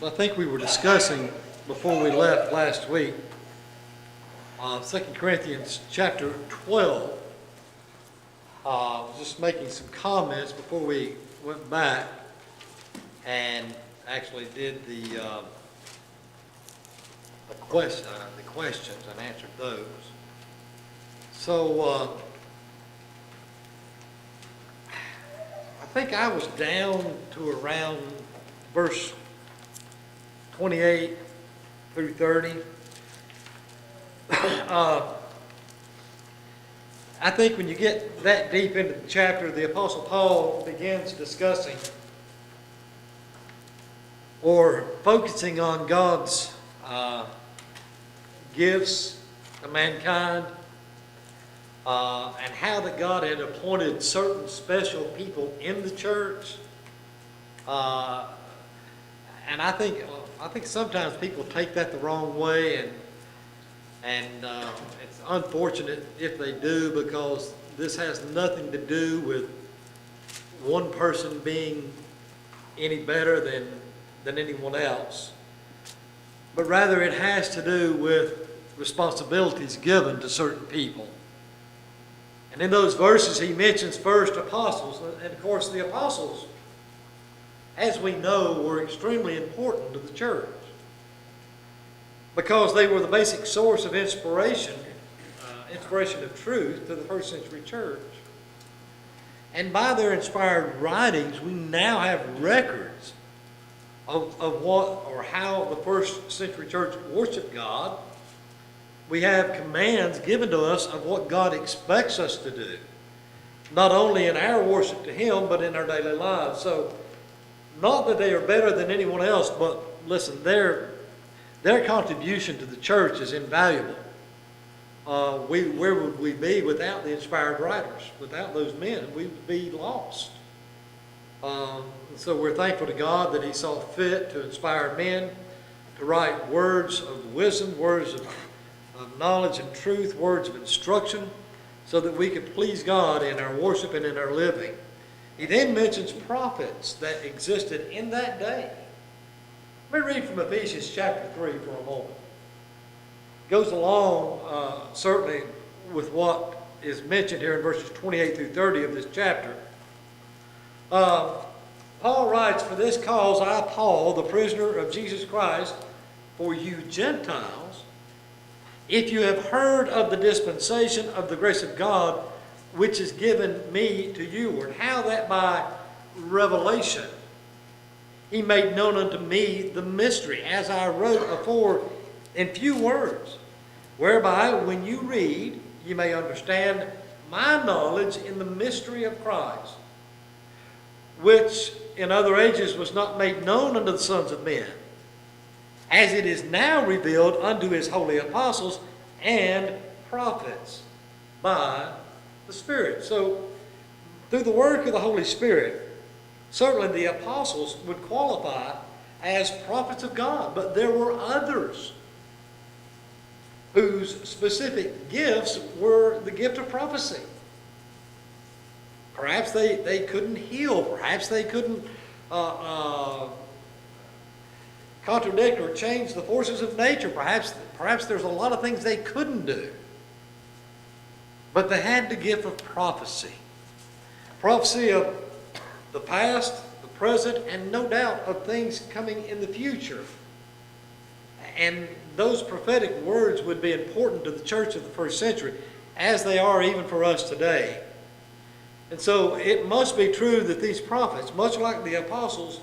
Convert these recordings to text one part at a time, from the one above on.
So I think we were discussing before we left last week, 2 Corinthians chapter 12. Just making some comments before we went back and actually did the questions and answered those. So I think I was down to around verse 28 through 30. I think when you get that deep into the chapter, the Apostle Paul begins discussing or focusing on God's gifts to mankind and how that God had appointed certain special people in the church. And I think sometimes people take that the wrong way, and it's unfortunate if they do, because this has nothing to do with one person being any better than anyone else, but rather it has to do with responsibilities given to certain people. And in those verses he mentions first apostles, and of course the apostles, as we know, were extremely important to the church because they were the basic source of inspiration of truth to the first century church. And by their inspired writings, we now have records of what or how the first century church worshiped God. We have commands given to us of what God expects us to do, not only in our worship to Him, but in our daily lives. So, not that they are better than anyone else, but listen, their contribution to the church is invaluable. Where would we be without the inspired writers? Without those men, we would be lost. So we're thankful to God that He saw fit to inspire men to write words of wisdom, words of knowledge and truth, words of instruction, so that we could please God in our worship and in our living. He then mentions prophets that existed in that day. Let me read from Ephesians chapter 3 for a moment. It goes along certainly with what is mentioned here in verses 28 through 30 of this chapter. Paul writes, "For this cause I, Paul, the prisoner of Jesus Christ, for you Gentiles, if you have heard of the dispensation of the grace of God, which is given me to you," and how that by revelation He made known unto me the mystery, as I wrote afore in few words, whereby when you read, you may understand my knowledge in the mystery of Christ, which in other ages was not made known unto the sons of men, as it is now revealed unto His holy apostles and prophets by the Spirit. So, through the work of the Holy Spirit, certainly the apostles would qualify as prophets of God, but there were others whose specific gifts were the gift of prophecy. Perhaps they couldn't heal, perhaps they couldn't contradict or change the forces of nature, perhaps there's a lot of things they couldn't do. But they had the gift of prophecy. Prophecy of the past, the present, and no doubt of things coming in the future. And those prophetic words would be important to the church of the first century, as they are even for us today. And so it must be true that these prophets, much like the apostles,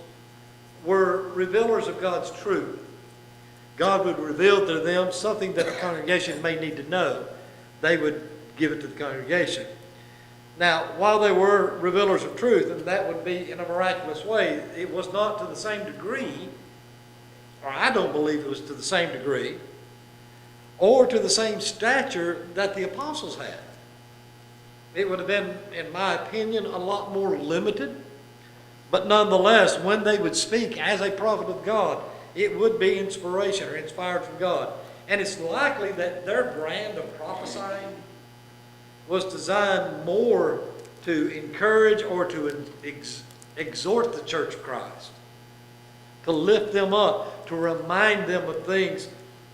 were revealers of God's truth. God would reveal to them something that the congregation may need to know. They would give it to the congregation. Now, while they were revealers of truth, and that would be in a miraculous way, it was not to the same degree, or I don't believe it was to the same degree, or to the same stature that the apostles had. It would have been, in my opinion, a lot more limited, but nonetheless, when they would speak as a prophet of God, it would be inspiration or inspired from God. And it's likely that their brand of prophesying was designed more to encourage or to exhort the church of Christ to lift them up, to remind them of things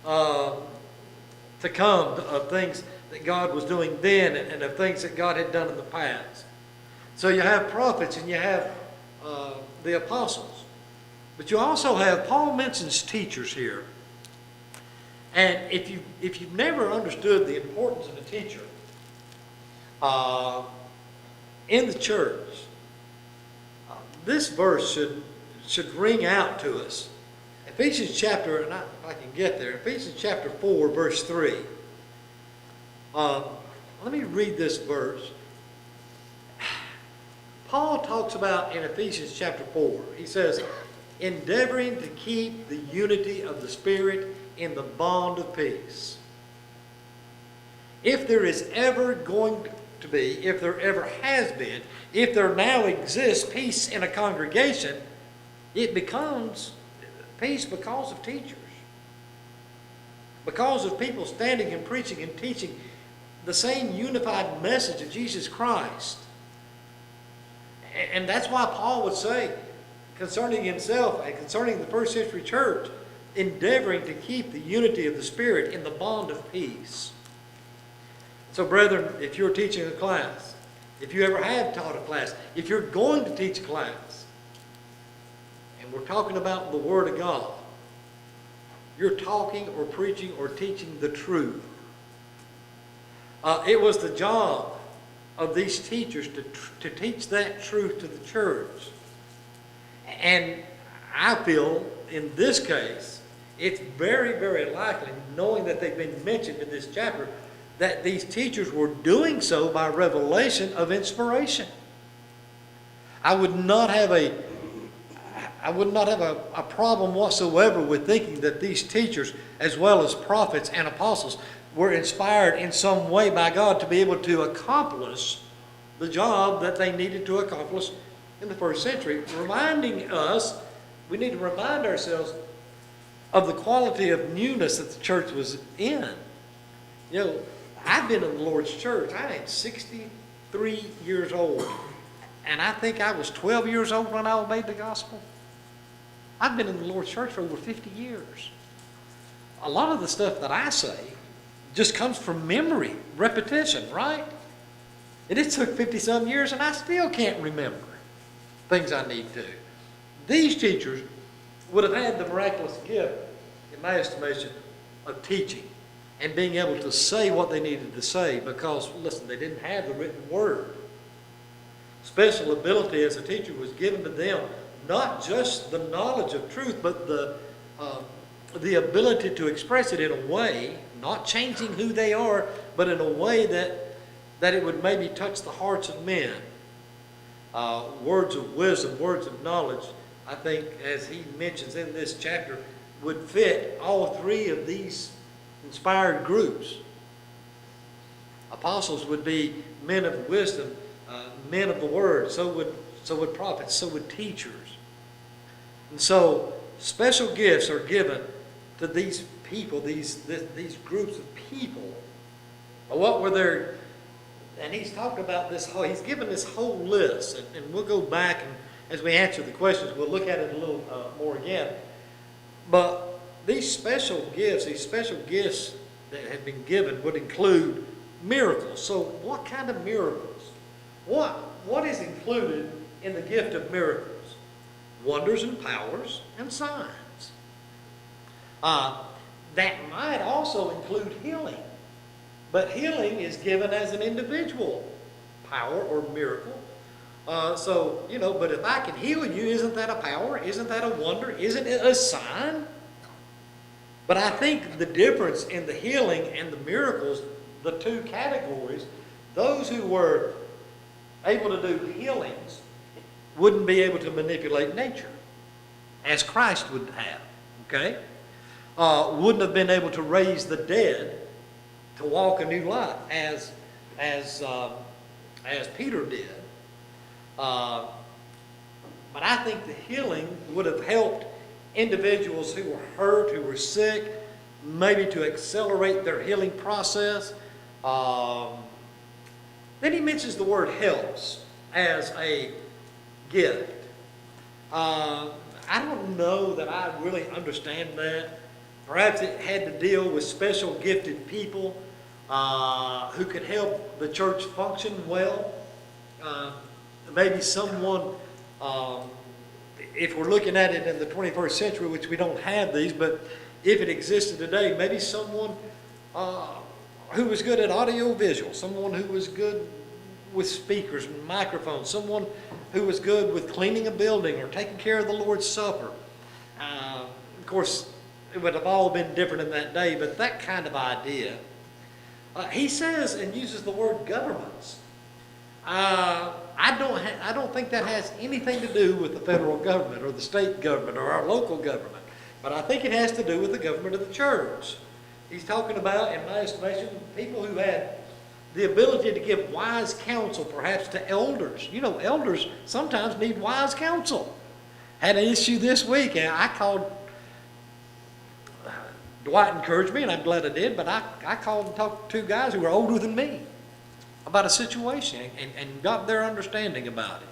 to come, of things that God was doing then and of things that God had done in the past. So you have prophets and you have the apostles. But you also have, Paul mentions teachers here. And if you've never understood the importance of a teacher in the church, this verse should ring out to us. Ephesians chapter, and if I can get there, Ephesians chapter 4, verse 3. Let me read this verse. Paul talks about in Ephesians chapter 4, he says, endeavoring to keep the unity of the Spirit in the bond of peace. If there is ever going to be, if there ever has been, if there now exists peace in a congregation, it becomes peace because of teachers. Because of people standing and preaching and teaching the same unified message of Jesus Christ. And that's why Paul would say, concerning himself and concerning the first century church, endeavoring to keep the unity of the Spirit in the bond of peace. So brethren, if you're teaching a class, if you ever have taught a class, if you're going to teach a class, and we're talking about the Word of God, you're talking or preaching or teaching the truth. It was the job of these teachers to teach that truth to the church. And I feel, in this case, it's very, very likely, knowing that they've been mentioned in this chapter, that these teachers were doing so by revelation of inspiration. I would not have a problem whatsoever with thinking that these teachers, as well as prophets and apostles, were inspired in some way by God to be able to accomplish the job that they needed to accomplish in the first century, reminding us, we need to remind ourselves of the quality of newness that the church was in. You know, I've been in the Lord's church. I am 63 years old, and I think I was 12 years old when I obeyed the gospel. I've been in the Lord's church for over 50 years. A lot of the stuff that I say just comes from memory, repetition, right? And it took 50-some years, and I still can't remember things I need to. These teachers would have had the miraculous gift, in my estimation, of teaching and being able to say what they needed to say because, listen, they didn't have the written word. Special ability as a teacher was given to them, not just the knowledge of truth, but the ability to express it in a way, not changing who they are, but in a way that it would maybe touch the hearts of men. Words of wisdom, words of knowledge, I think, as he mentions in this chapter, would fit all three of these inspired groups. Apostles would be men of wisdom, men of the word. So would prophets. So would teachers. And so special gifts are given to these people, these groups of people. What were their? And he's talking about this whole. He's given this whole list, and we'll go back and as we answer the questions, we'll look at it a little more again. But these special gifts that have been given would include miracles. So what kind of miracles? What is included in the gift of miracles? Wonders and powers and signs. That might also include healing. But healing is given as an individual power or miracle. But if I can heal you, isn't that a power? Isn't that a wonder? Isn't it a sign? But I think the difference in the healing and the miracles, the two categories, those who were able to do healings wouldn't be able to manipulate nature, as Christ would have, okay? Wouldn't have been able to raise the dead to walk a new life, as Peter did. But I think the healing would have helped individuals who were hurt, who were sick, maybe to accelerate their healing process. Then he mentions the word helps as a gift. I don't know that I really understand that. Perhaps it had to deal with special gifted people who could help the church function well. Maybe someone, if we're looking at it in the 21st century, which we don't have these, but if it existed today, maybe someone who was good at audio visual, someone who was good with speakers and microphones, someone who was good with cleaning a building or taking care of the Lord's Supper. Of course, it would have all been different in that day, but that kind of idea. He says and uses the word governments. I don't think that has anything to do with the federal government or the state government or our local government, but I think it has to do with the government of the church. He's talking about, in my estimation, people who had the ability to give wise counsel, perhaps to elders. You know, elders sometimes need wise counsel. Had an issue this week, and I called. Dwight encouraged me, and I'm glad I did, but I called and talked to two guys who were older than me about a situation and got their understanding about it.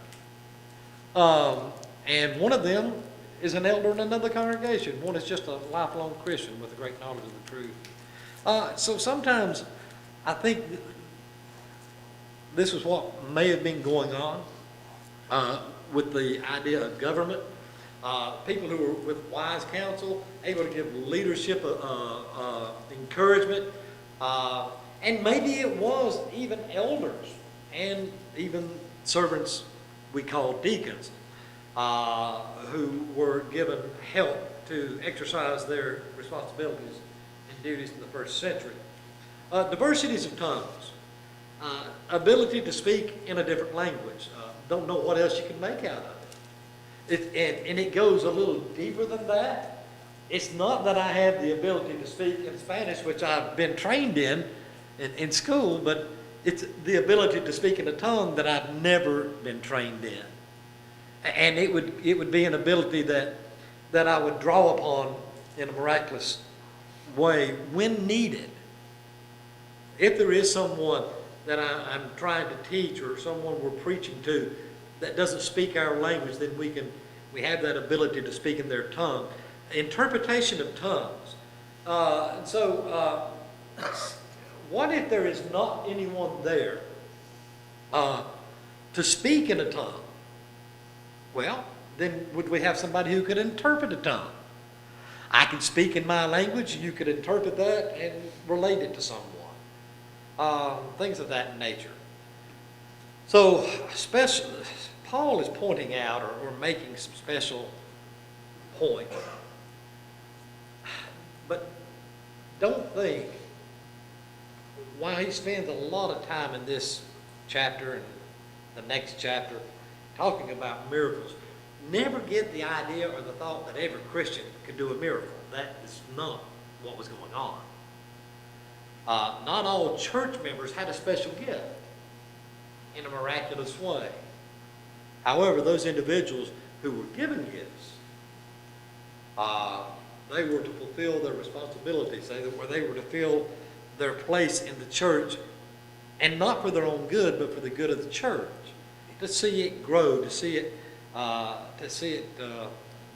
And one of them is an elder in another congregation. One is just a lifelong Christian with a great knowledge of the truth. So sometimes I think this is what may have been going on with the idea of government. People who were with wise counsel, able to give leadership encouragement, and maybe it was even elders and even servants we call deacons who were given help to exercise their responsibilities and duties in the first century. Diversities of tongues, ability to speak in a different language. Don't know what else you can make out of it. And it goes a little deeper than that. It's not that I have the ability to speak in Spanish, which I've been trained in school, but it's the ability to speak in a tongue that I've never been trained in. And it would be an ability that I would draw upon in a miraculous way when needed. If there is someone that I'm trying to teach or someone we're preaching to that doesn't speak our language, then we have that ability to speak in their tongue. Interpretation of tongues. What if there is not anyone there to speak in a tongue? Well, then would we have somebody who could interpret a tongue? I can speak in my language, you could interpret that and relate it to someone. Things of that nature. So, Paul is pointing out or making some special points. But don't think why he spends a lot of time in this chapter and the next chapter talking about miracles. Never get the idea or the thought that every Christian could do a miracle. That is not what was going on. Not all church members had a special gift in a miraculous way. However, those individuals who were given gifts, they were to fulfill their responsibilities. They were to fill their place in the church, and not for their own good, but for the good of the church. To see it grow, to see it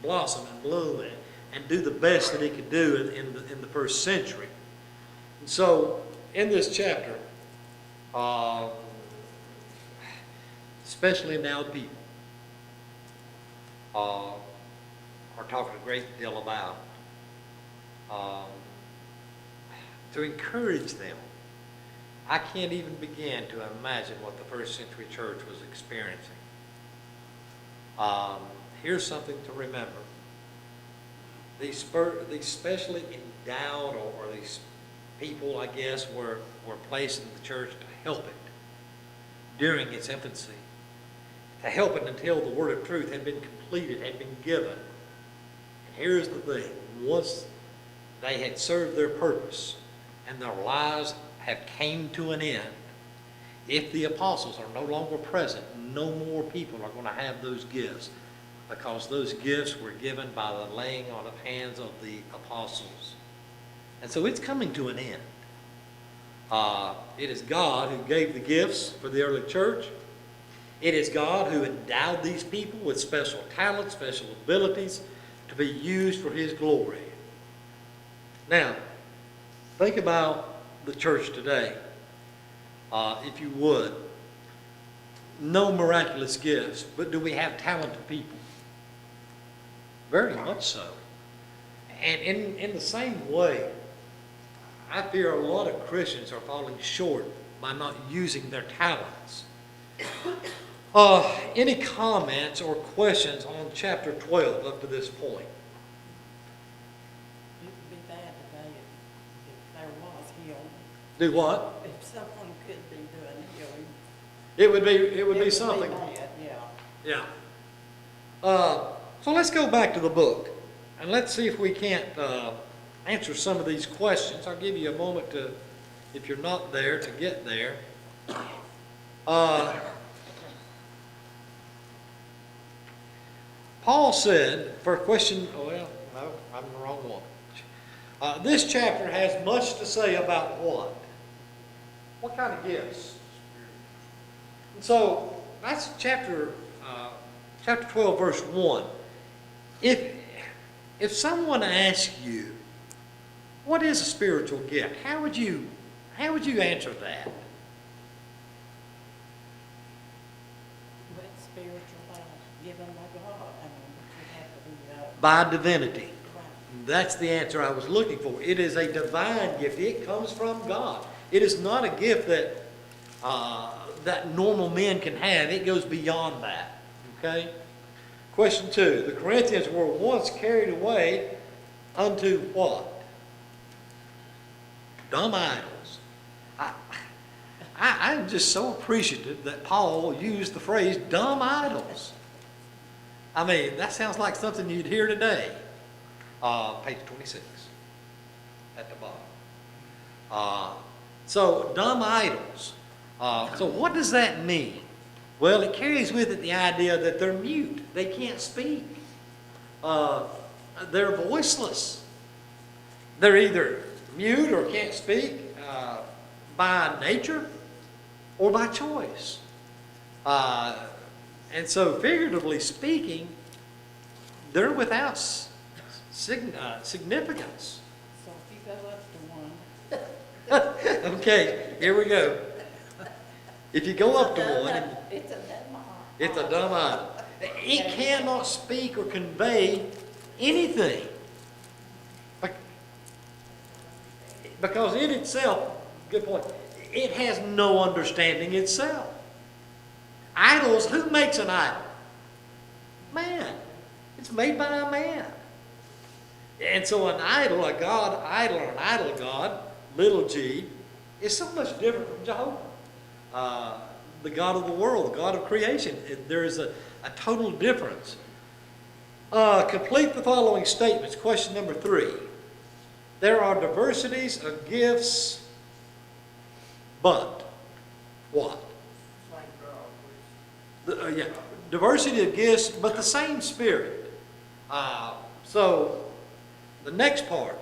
blossom and bloom, and do the best that it could do in the first century. And so, in this chapter, especially now people are talking a great deal about to encourage them. I can't even begin to imagine what the first century church was experiencing. Here's something to remember. These specially endowed or these people, I guess, were placed in the church to help it during its infancy, to help it until the word of truth had been completed, had been given. And here's the thing. Once they had served their purpose and their lives have came to an end, if the apostles are no longer present, no more people are going to have those gifts, because those gifts were given by the laying on of hands of the apostles. And so it's coming to an end. It is God who gave the gifts for the early church. It is God who endowed these people with special talents, special abilities to be used for His glory. Now, think about the church today, if you would. No miraculous gifts, but do we have talented people? Very much so. And in the same way, I fear a lot of Christians are falling short by not using their talents. Any comments or questions on chapter 12 up to this point? It would be bad today if there was healing. Do what? If someone could be doing healing. It would be something. Bad, yeah. Yeah. So let's go back to the book and let's see if we can't answer some of these questions. I'll give you a moment to, if you're not there, to get there. Paul said, for question, well, no, I'm the wrong one. This chapter has much to say about what? What kind of gifts? And so that's chapter 12, verse 1. If someone asks you, what is a spiritual gift? How would you answer that? But spiritual given by God. I mean, it have to be By divinity. right. That's the answer I was looking for. It is a divine gift. It comes from God. It is not a gift that that normal men can have. It goes beyond that. Okay? Question 2. The Corinthians were once carried away unto what? Dumb idols. I'm just so appreciative that Paul used the phrase dumb idols. I mean, that sounds like something you'd hear today. Page 26 at the bottom. So, dumb idols. So what does that mean? Well, it carries with it the idea that they're mute. They can't speak. They're voiceless. They're either mute or can't speak by nature or by choice. And so, figuratively speaking, they're without significance. So if you go up to one. Okay, here we go. If you go up to one, It's a dumb it's a dumb idol. It cannot speak or convey anything. Because it itself, good point, it has no understanding itself. Idols, who makes an idol? Man. It's made by a man. And so an idol, a God idol, or an idol God, little g, is so much different from Jehovah. The God of the world, the God of creation. There is a total difference. Complete the following statements. Question number 3. There are diversities of gifts, but what? Yeah, diversity of gifts, but the same Spirit. So, the next part.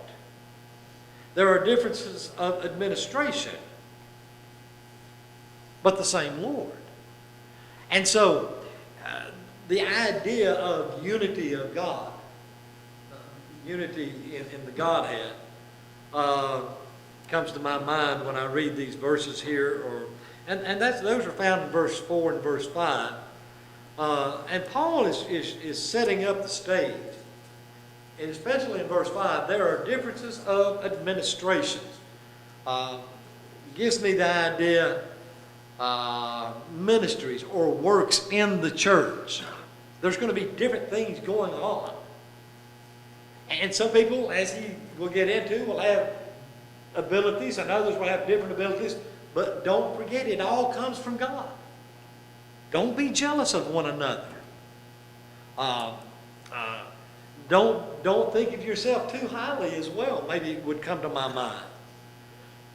There are differences of administration, but the same Lord. And so, the idea of unity of God, unity in the Godhead, comes to my mind when I read these verses here, and those are found in verse 4 and verse 5. And Paul is setting up the stage, and especially in verse 5, there are differences of administrations. Gives me the idea ministries or works in the church. There's going to be different things going on. And some people, as he will get into, will have abilities, and others will have different abilities. But don't forget, it all comes from God. Don't be jealous of one another. Don't think of yourself too highly as well. Maybe it would come to my mind.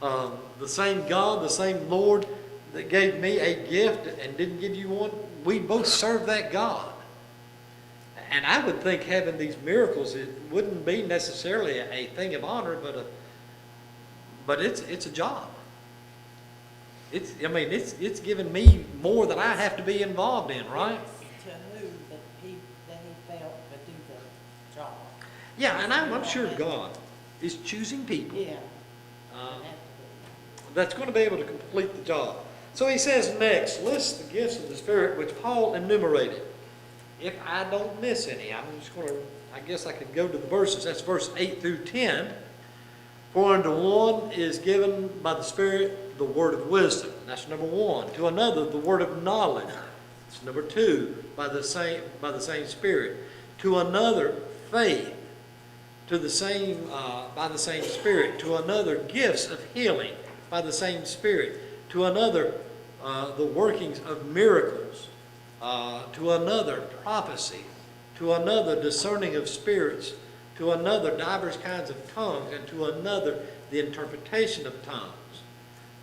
The same God, the same Lord that gave me a gift and didn't give you one, we both serve that God. And I would think having these miracles, it wouldn't be necessarily a thing of honor, but it's a job. it's given me more than I have to be involved in, right? It's to who that he felt could do the job. Yeah, and I'm sure God is choosing people Yeah. uh, It had to that's going to be able to complete the job. So he says next, list the gifts of the Spirit which Paul enumerated. If I don't miss any, I'm just going to, I guess I could go to the verses. That's verse 8 through 10. For unto one is given by the Spirit the word of wisdom. That's number one. To another, the word of knowledge. That's number two, by the same Spirit. To another, faith. To the same, by the same Spirit. To another, gifts of healing by the same Spirit. To another, the workings of miracles. To another, prophecy. To another, discerning of spirits. To another, divers kinds of tongues. And to another, the interpretation of tongues.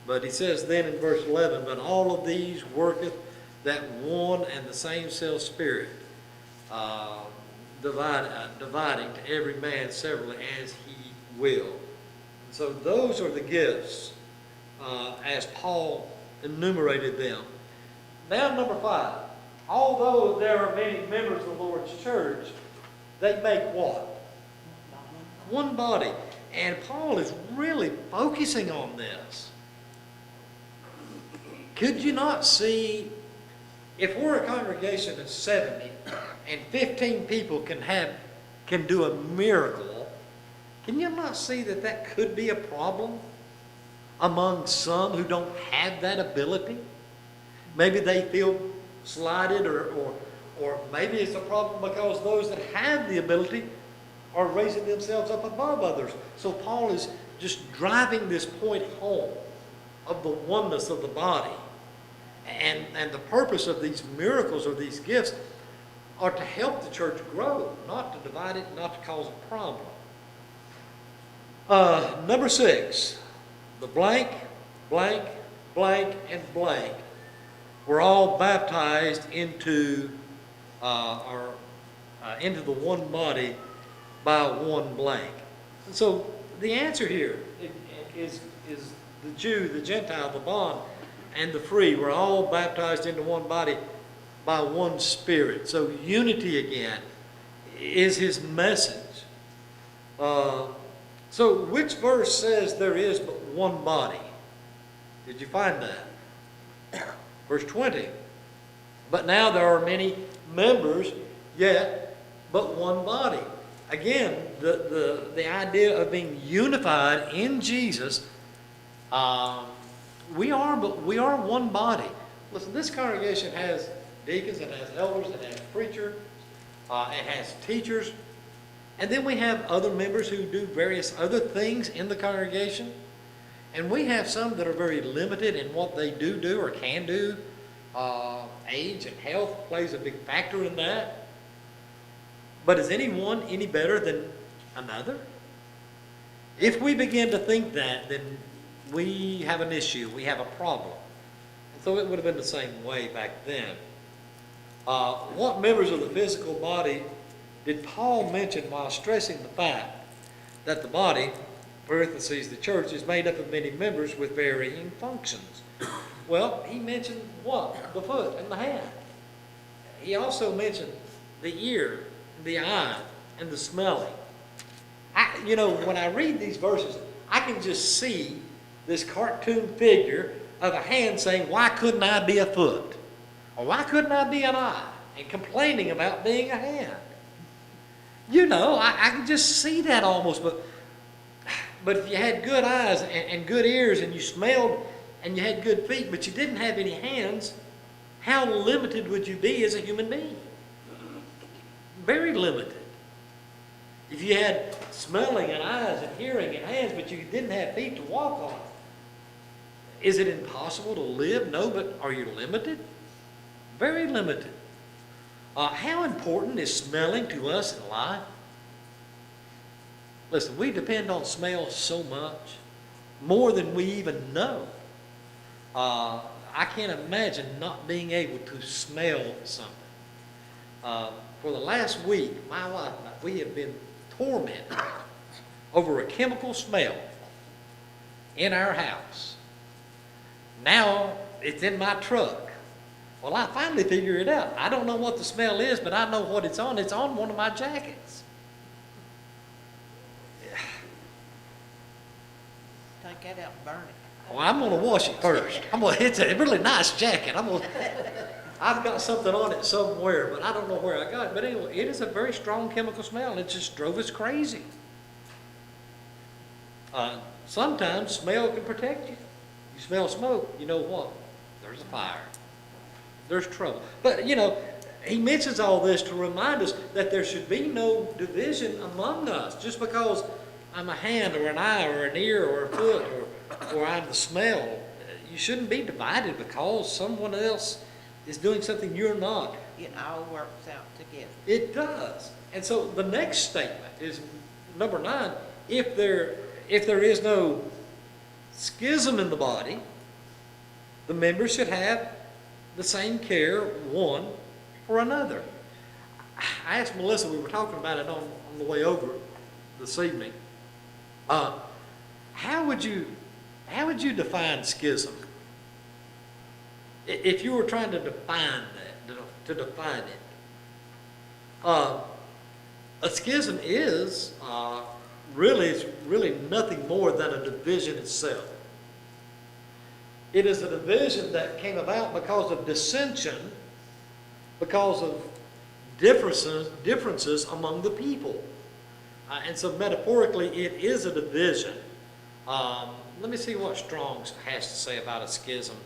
But he says then in verse 11, but all of these worketh that one and the same self Spirit, dividing to every man severally as he will. So those are the gifts as Paul enumerated them. Now number 5. Although there are many members of the Lord's church, they make what? One body. And Paul is really focusing on this. Could you not see, if we're a congregation of 70 and 15 people can do a miracle, can you not see that that could be a problem among some who don't have that ability? Maybe they feel slighted, or maybe it's a problem because those that have the ability are raising themselves up above others. So Paul is just driving this point home of the oneness of the body. And the purpose of these miracles or these gifts are to help the church grow, not to divide it, not to cause a problem. Number 6, the blank, blank, blank, and blank were all baptized into into the one body by one blank. And so the answer here is the Jew, the Gentile, the bond, and the free were all baptized into one body by one Spirit. So unity again is his message. So which verse says there is but one body? Did you find that? Verse 20. But now there are many members, yet but one body. Again, the idea of being unified in Jesus. We are one body. Listen, this congregation has deacons, it has elders, it has preachers, it has teachers, and then we have other members who do various other things in the congregation, and we have some that are very limited in what they do or can do. Age and health plays a big factor in that. But is anyone any better than another? If we begin to think that, then we have an issue, we have a problem. And so it would have been the same way back then. What members of the physical body did Paul mention while stressing the fact that the body, parentheses, the church, is made up of many members with varying functions? Well, he mentioned what? The foot and the hand. He also mentioned the ear, the eye, and the smelling. When I read these verses, I can just see this cartoon figure of a hand saying, why couldn't I be a foot? Or why couldn't I be an eye? And complaining about being a hand. I can just see that almost. But if you had good eyes and good ears and you smelled and you had good feet, but you didn't have any hands, how limited would you be as a human being? Very limited. If you had smelling and eyes and hearing and hands, but you didn't have feet to walk on, is it impossible to live? No, but are you limited? Very limited. How important is smelling to us in life? Listen, we depend on smell so much, more than we even know. I can't imagine not being able to smell something. For the last week, my wife and I, we have been tormented over a chemical smell in our house Now it's in my truck. Well, I finally figured it out. I don't know what the smell is, but I know what it's on. It's on one of my jackets. Take that out and burn it. Well, I'm gonna wash it first. It's a really nice jacket. I've got something on it somewhere, but I don't know where I got it. But anyway, it is a very strong chemical smell, and it just drove us crazy. Sometimes smell can protect you. You smell smoke, you know what? There's a fire. There's trouble. But, he mentions all this to remind us that there should be no division among us. Just because I'm a hand or an eye or an ear or a foot or I'm the smell, you shouldn't be divided because someone else is doing something you're not. It all works out together. It does. And so the next statement is number 9. If there is no schism in the body, the members should have the same care one for another. I asked Melissa, we were talking about it on the way over this evening. How would you define schism? If you were trying to define that, to define it. A schism is really nothing more than a division itself. It is a division that came about because of dissension, because of differences among the people. And so metaphorically, it is a division. Let me see what Strong's has to say about a schism.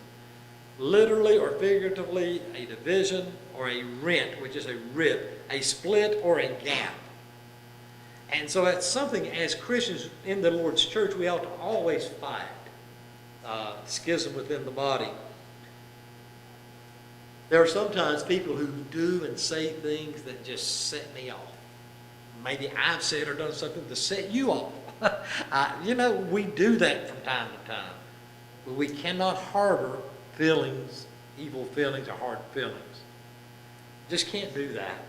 Literally or figuratively, a division or a rent, which is a rip, a split or a gap. And so that's something as Christians in the Lord's church we ought to always fight. Schism within the body. There are sometimes people who do and say things that just set me off. Maybe I've said or done something to set you off. We do that from time to time. But we cannot harbor feelings, evil feelings or hard feelings. Just can't do that.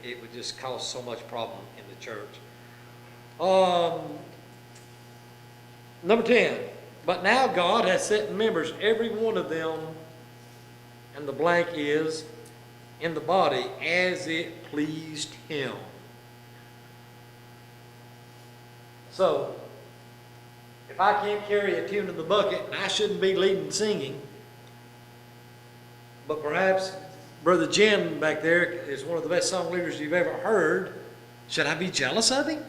It would just cause so much problem in the church. Number 10. But now God has set members, every one of them, and the blank is, in the body, as it pleased Him. So, if I can't carry a tune in the bucket, and I shouldn't be leading singing, but perhaps Brother Jim back there is one of the best song leaders you've ever heard, should I be jealous of him?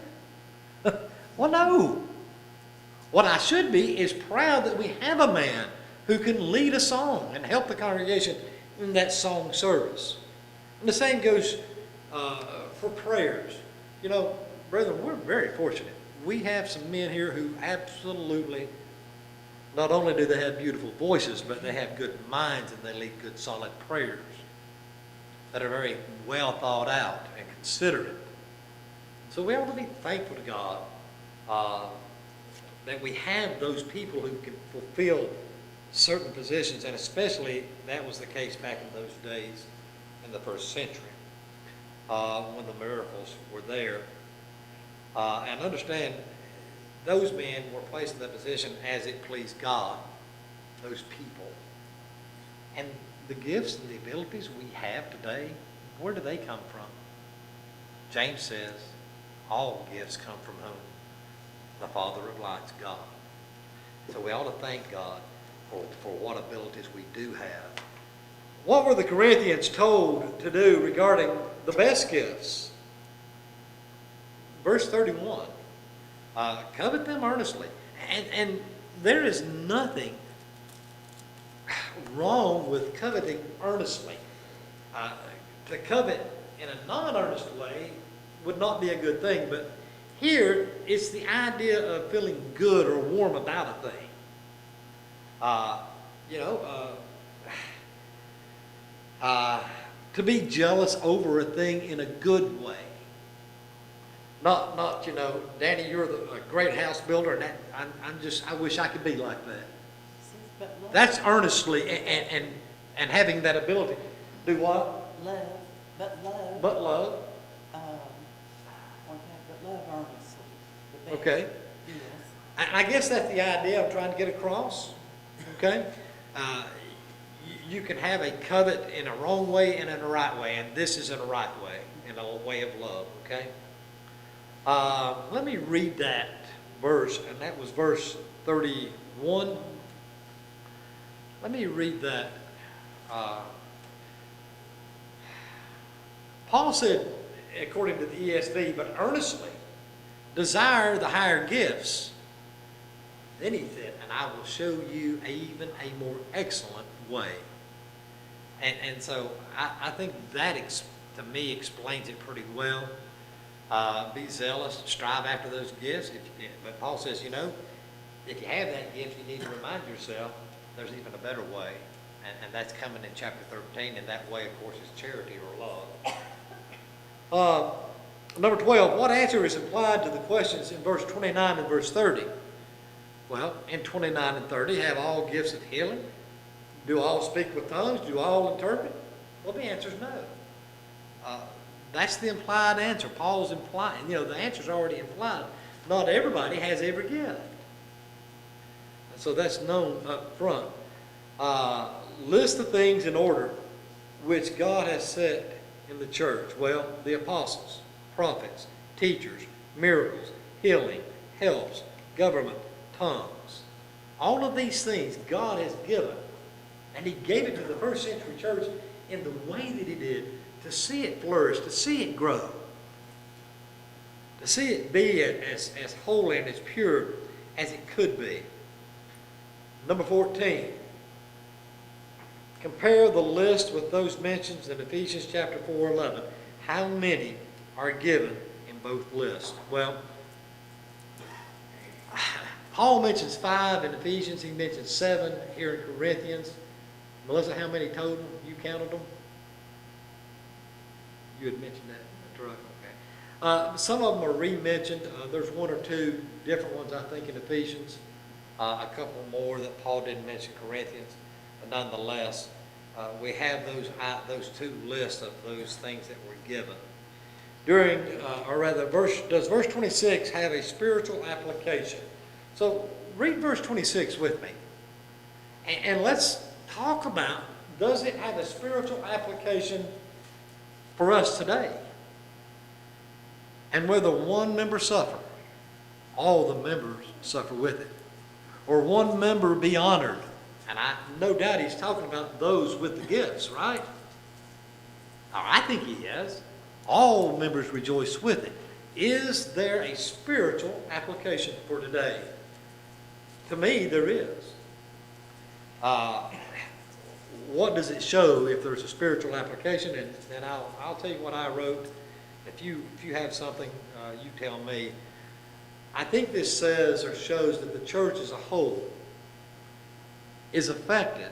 Well, no. What I should be is proud that we have a man who can lead a song and help the congregation in that song service. And the same goes for prayers. Brethren, we're very fortunate. We have some men here who absolutely, not only do they have beautiful voices, but they have good minds and they lead good solid prayers that are very well thought out and considerate. So we ought to be thankful to God that we have those people who can fulfill certain positions, and especially that was the case back in those days in the first century when the miracles were there. And understand, those men were placed in that position as it pleased God, those people. And the gifts and the abilities we have today, where do they come from? James says, all gifts come from whom? The Father of lights, God. So we ought to thank God for what abilities we do have. What were the Corinthians told to do regarding the best gifts? Verse 31, covet them earnestly. And there is nothing wrong with coveting earnestly. To covet in a non-earnest way would not be a good thing, but here it's the idea of feeling good or warm about a thing. To be jealous over a thing in a good way. Not Danny, you're a great house builder, and I wish I could be like that. That's earnestly and having that ability. Do what? Love, but love. But love. But love earnestly. The best. Okay. Yes. I guess that's the idea I'm trying to get across. Okay? You can have a covet in a wrong way and in a right way, and this is in a right way, in a way of love, okay? Let me read that verse, and that was verse 31. Let me read that. Paul said, according to the ESV, but earnestly desire the higher gifts. Then he said, and I will show you even a more excellent way. And so I think that, to me, explains it pretty well. Be zealous, strive after those gifts. But Paul says, if you have that gift, you need to remind yourself there's even a better way. And that's coming in chapter 13. And that way, of course, is charity or love. Number 12, what answer is implied to the questions in verse 29 and verse 30? Well, in 29 and 30, have all gifts of healing? Do all speak with tongues? Do all interpret? Well, the answer is no. That's the implied answer. Paul's implying, the answer's already implied. Not everybody has every gift. So that's known up front. List the things in order which God has set in the church. Well, the apostles, prophets, teachers, miracles, healing, helps, government, tongues. All of these things God has given. And he gave it to the first century church in the way that he did, to see it flourish, to see it grow, to see it be as holy and as pure as it could be. Number 14, compare the list with those mentions in Ephesians chapter 4:11. How many are given in both lists? Well, Paul mentions 5 in Ephesians. He mentions 7 here in Corinthians. Melissa, how many total? You counted them? You had mentioned that. That's right. Okay. Some of them are re-mentioned. There's 1 or 2 different ones, I think, in Ephesians. A couple more that Paul didn't mention, Corinthians. But nonetheless, we have those 2 lists of those things that were given. Does verse 26 have a spiritual application? So read verse 26 with me. And let's talk about, does it have a spiritual application for us today? And whether one member suffer, all the members suffer with it. Or one member be honored. And no doubt he's talking about those with the gifts, right? I think he is. All members rejoice with it. Is there a spiritual application for today? To me, there is. What does it show if there's a spiritual application? And I'll tell you what I wrote. If you have something, you tell me. I think this says or shows that the church as a whole is affected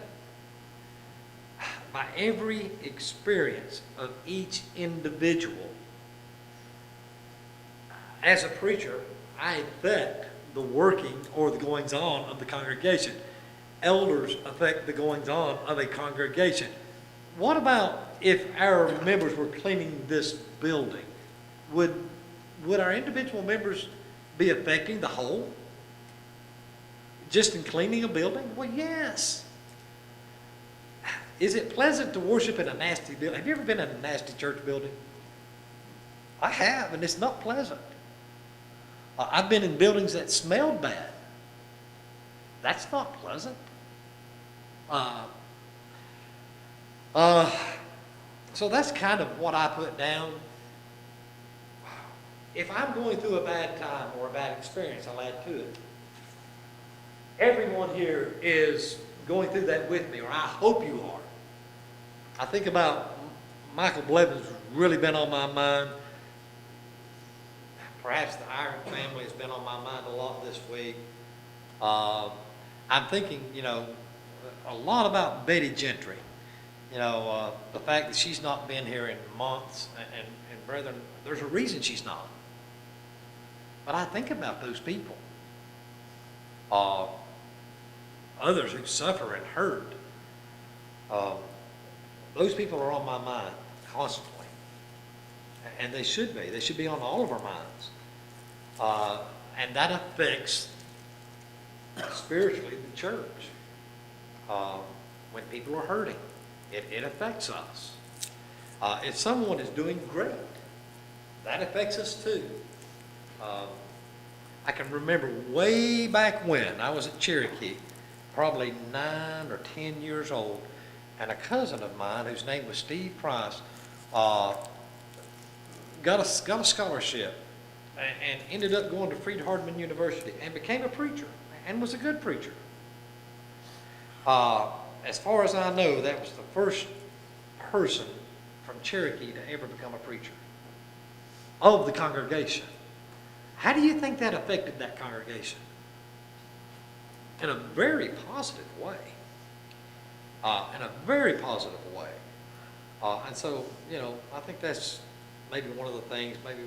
by every experience of each individual. As a preacher, I affect the working or the goings-on of the congregation. Elders affect the goings-on of a congregation. What about if our members were cleaning this building? Would our individual members be affecting the whole? Just in cleaning a building? Well, yes. Is it pleasant to worship in a nasty building? Have you ever been in a nasty church building? I have, and it's not pleasant. I've been in buildings that smelled bad. That's not pleasant. So that's kind of what I put down. If I'm going through a bad time or a bad experience, I'll add to it. Everyone here is going through that with me, or I hope you are. I think about Michael Blevins really been on my mind. Perhaps the Iron family has been on my mind a lot this week. I'm thinking, a lot about Betty Gentry. The fact that she's not been here in months, and brethren, there's a reason she's not. But I think about those people. Others who suffer and hurt. Those people are on my mind constantly. And they should be. They should be on all of our minds. And that affects spiritually the church. when people are hurting. It affects us. If someone is doing great, that affects us too. I can remember way back when I was at Cherokee, probably 9 or 10 years old, and a cousin of mine whose name was Steve Price got a scholarship and ended up going to Freed-Hardeman University and became a preacher and was a good preacher. As far as I know, that was the first person from Cherokee to ever become a preacher of the congregation. How do you think that affected that congregation? In a very positive way. In a very positive way. And so, I think that's maybe one of the things, maybe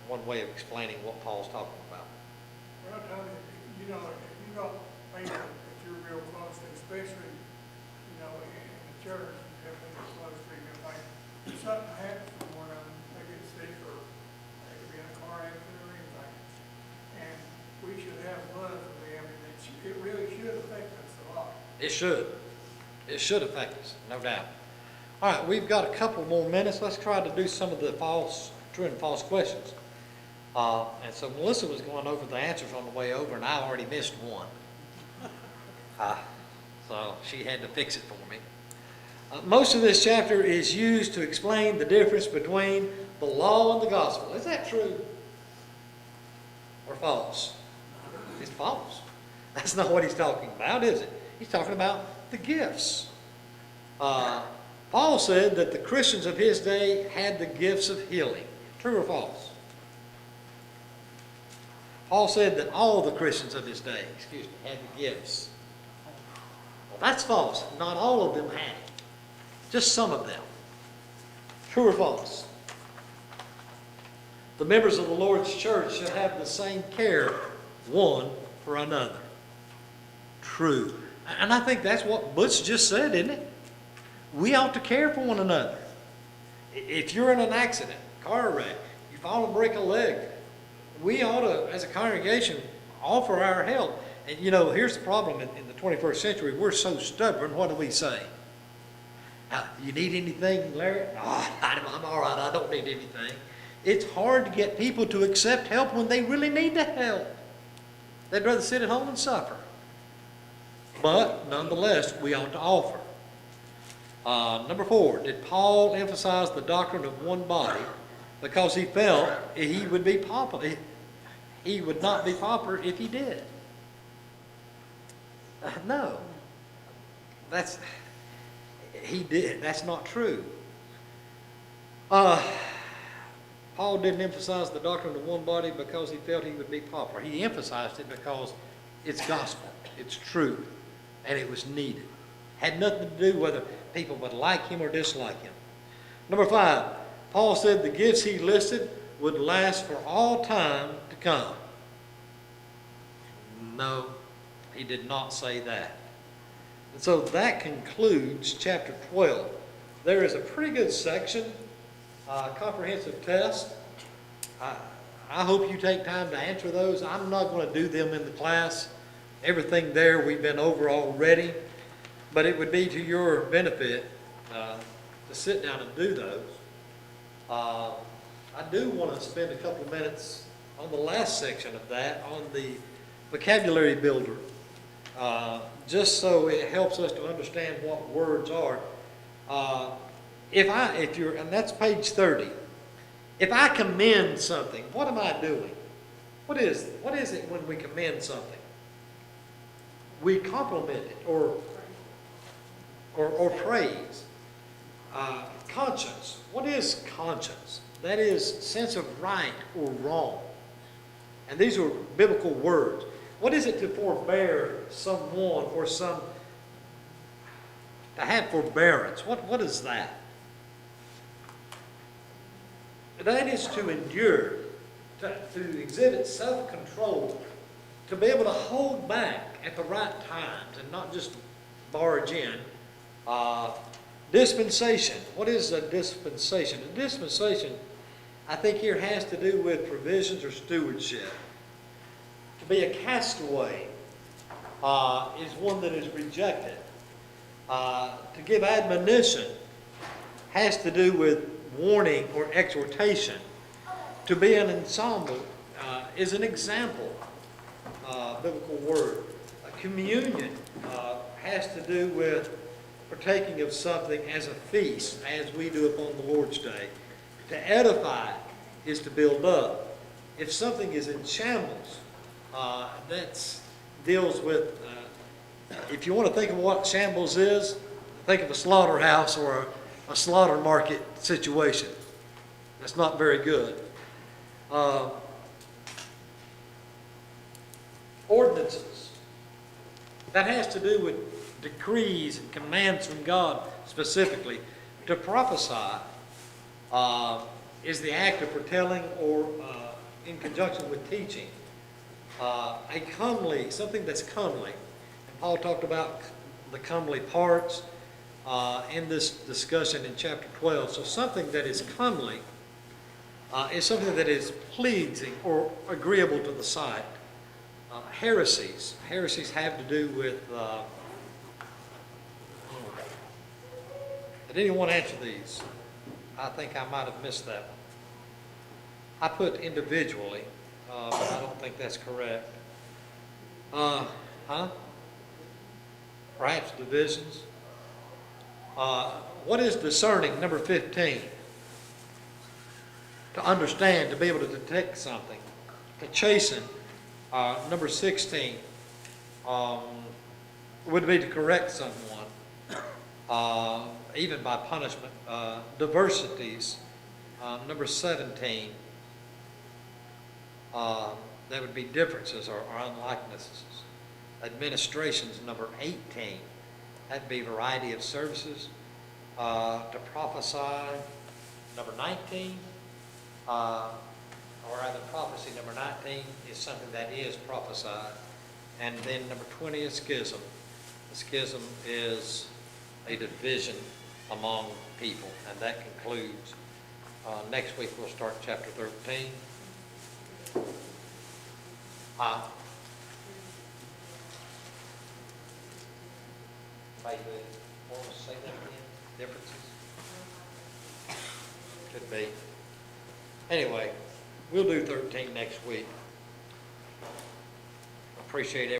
one way of explaining what Paul's talking about. Well, Tony, if you got people that you're real close to, especially, in the church, you have people close to you, like, if something happens to one of them, they get sick or they could be in a car accident or anything, and we should have love for them, and it really should affect us a lot. It should. It should affect us, no doubt. All right, we've got a couple more minutes. Let's try to do some of the true and false questions. And so Melissa was going over the answers on the way over, and I already missed one. So she had to fix it for me. Most of this chapter is used to explain the difference between the law and the gospel. Is that true or false? It's false. That's not what he's talking about, is it? He's talking about the gifts. Paul said that the Christians of his day had the gifts of healing. True or false? Paul said that all the Christians of his day, had the gifts. Well, that's false. Not all of them had it. Just some of them. True or false? The members of the Lord's church should have the same care one for another. True. And I think that's what Butch just said, isn't it? We ought to care for one another. If you're in an accident, car wreck, you fall and break a leg, we ought to, as a congregation, offer our help. And here's the problem in the 21st century. We're so stubborn. What do we say? You need anything, Larry? Oh, I'm all right. I don't need anything. It's hard to get people to accept help when they really need the help. They'd rather sit at home and suffer. But nonetheless, we ought to offer. Number 4, did Paul emphasize the doctrine of one body because he felt he would be popular? He would not be popular if he did. No. He did. That's not true. Paul didn't emphasize the doctrine of one body because he felt he would be popular. He emphasized it because it's gospel, it's truth, and it was needed. Had nothing to do whether people would like him or dislike him. Number 5, Paul said the gifts he listed would last for all time to come. No, he did not say that. And so that concludes chapter 12. There is a pretty good section, comprehensive test. I hope you take time to answer those. I'm not going to do them in the class. Everything there we've been over already. But it would be to your benefit to sit down and do those. I do want to spend a couple of minutes on the last section of that, on the vocabulary builder, just so it helps us to understand what words are. And that's page 30. If I commend something, what am I doing? What is it when we commend something? We compliment it or praise. Conscience. What is conscience? That is sense of right or wrong. And these are biblical words. What is it to forbear someone or to have forbearance? What is that? That is to endure, to exhibit self-control, to be able to hold back at the right times and not just barge in. Dispensation. What is a dispensation? A dispensation, I think here has to do with provisions or stewardship. To be a castaway is one that is rejected. To give admonition has to do with warning or exhortation. To be an ensemble is an example, biblical word. Communion has to do with partaking of something as a feast, as we do upon the Lord's Day. To edify is to build up. If something is in shambles, that deals with, if you want to think of what shambles is, think of a slaughterhouse or a slaughter market situation. That's not very good. Ordinances. That has to do with decrees and commands from God specifically. To prophesy is the act of foretelling or in conjunction with teaching. A comely, something that's comely. And Paul talked about the comely parts in this discussion in chapter 12. So something that is comely is something that is pleasing or agreeable to the sight. Heresies. Heresies have to do with... did anyone answer these? I think I might have missed that one. I put individually, but I don't think that's correct. Perhaps divisions. What is discerning? Number 15. To understand, to be able to detect something. To chasten. Number 16 would be to correct someone, even by punishment. Diversities. Number 17. That would be differences or unlikenesses. Administrations, number 18. That'd be variety of services. To prophesy, number 19. Or rather, prophecy, number 19, is something that is prophesied. And then number 20 is schism. The schism is a division among people, and that concludes. Next week we'll start chapter 13. Maybe, want to say that again? Differences? Could be. Anyway, we'll do 13 next week. Appreciate it.